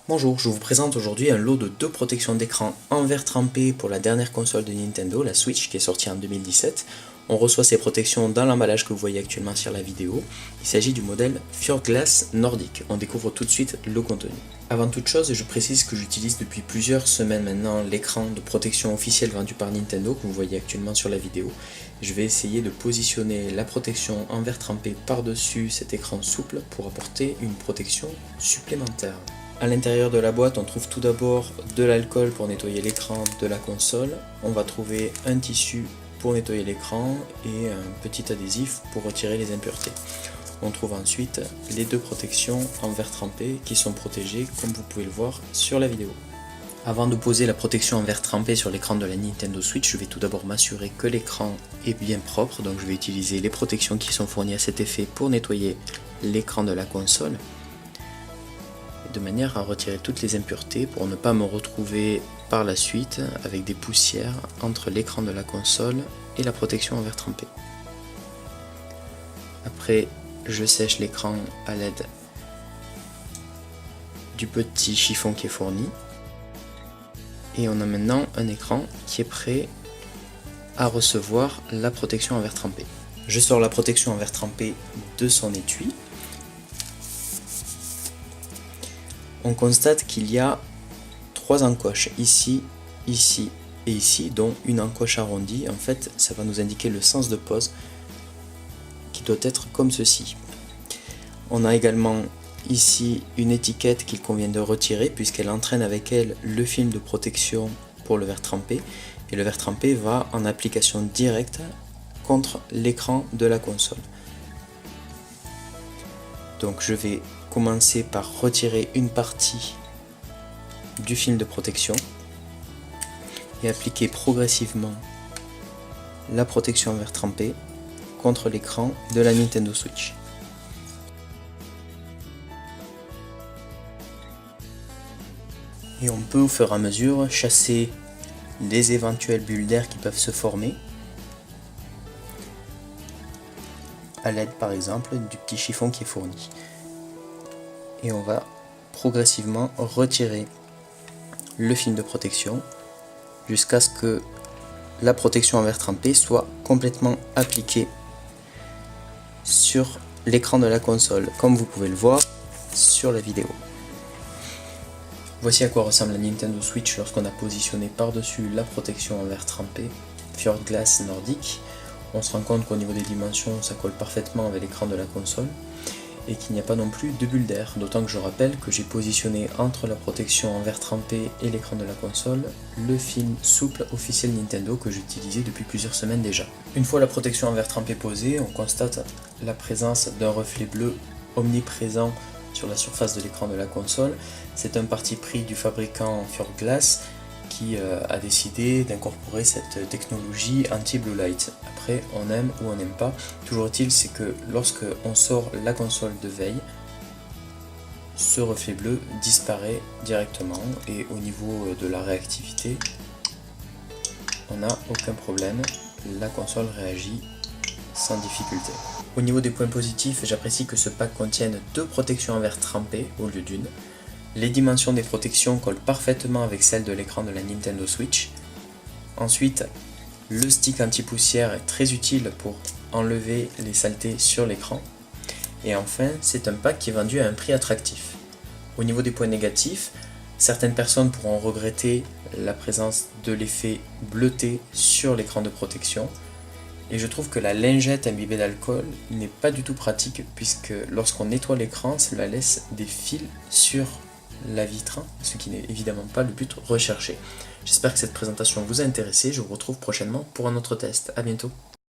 Bonjour, je vous présente aujourd'hui un lot de 2 protections d'écran en verre trempé pour la dernière console de Nintendo, la Switch, qui est sortie en 2017. On reçoit ces protections dans l'emballage que vous voyez actuellement sur la vidéo. Il s'agit du modèle Fjordglass Nordic. On découvre tout de suite le contenu. Avant toute chose, je précise que j'utilise depuis plusieurs semaines maintenant l'écran de protection officiel vendu par Nintendo que vous voyez actuellement sur la vidéo. Je vais essayer de positionner la protection en verre trempé par-dessus cet écran souple pour apporter une protection supplémentaire. À l'intérieur de la boîte, on trouve tout d'abord de l'alcool pour nettoyer l'écran de la console. On va trouver un tissu pour nettoyer l'écran et un petit adhésif pour retirer les impuretés. On trouve ensuite les 2 protections en verre trempé qui sont protégées comme vous pouvez le voir sur la vidéo. Avant de poser la protection en verre trempé sur l'écran de la Nintendo Switch, je vais tout d'abord m'assurer que l'écran est bien propre. Donc je vais utiliser les protections qui sont fournies à cet effet pour nettoyer l'écran de la console, de manière à retirer toutes les impuretés pour ne pas me retrouver par la suite avec des poussières entre l'écran de la console et la protection en verre trempé. Après, je sèche l'écran à l'aide du petit chiffon qui est fourni et on a maintenant un écran qui est prêt à recevoir la protection en verre trempé. Je sors la protection en verre trempé de son étui. On constate qu'il y a 3 encoches, ici, ici et ici, dont une encoche arrondie. En fait, ça va nous indiquer le sens de pose qui doit être comme ceci. On a également ici une étiquette qu'il convient de retirer puisqu'elle entraîne avec elle le film de protection pour le verre trempé. Et le verre trempé va en application directe contre l'écran de la console. Donc je vais commencer par retirer une partie du film de protection et appliquer progressivement la protection en verre trempé contre l'écran de la Nintendo Switch. Et on peut au fur et à mesure chasser les éventuelles bulles d'air qui peuvent se former à l'aide par exemple du petit chiffon qui est fourni. Et on va progressivement retirer le film de protection jusqu'à ce que la protection en verre trempé soit complètement appliquée sur l'écran de la console, comme vous pouvez le voir sur la vidéo. Voici à quoi ressemble la Nintendo Switch lorsqu'on a positionné par-dessus la protection en verre trempé Fjordglass Nordic. On se rend compte qu'au niveau des dimensions, ça colle parfaitement avec l'écran de la console et qu'il n'y a pas non plus de bulles d'air, d'autant que je rappelle que j'ai positionné entre la protection en verre trempé et l'écran de la console le film souple officiel Nintendo que j'utilisais depuis plusieurs semaines déjà. Une fois la protection en verre trempé posée, on constate la présence d'un reflet bleu omniprésent sur la surface de l'écran de la console. C'est un parti pris du fabricant Fjordglass qui a décidé d'incorporer cette technologie anti-blue light. Après, on aime ou on n'aime pas. Toujours est-il, c'est que lorsque on sort la console de veille, ce reflet bleu disparaît directement et au niveau de la réactivité, on n'a aucun problème. La console réagit sans difficulté. Au niveau des points positifs, j'apprécie que ce pack contienne 2 protections en verre trempé au lieu d'une. Les dimensions des protections collent parfaitement avec celles de l'écran de la Nintendo Switch. Ensuite, le stick anti-poussière est très utile pour enlever les saletés sur l'écran. Et enfin, c'est un pack qui est vendu à un prix attractif. Au niveau des points négatifs, certaines personnes pourront regretter la présence de l'effet bleuté sur l'écran de protection. Et je trouve que la lingette imbibée d'alcool n'est pas du tout pratique puisque lorsqu'on nettoie l'écran, cela laisse des fils sur la vitre, ce qui n'est évidemment pas le but recherché. J'espère que cette présentation vous a intéressé, je vous retrouve prochainement pour un autre test. À bientôt.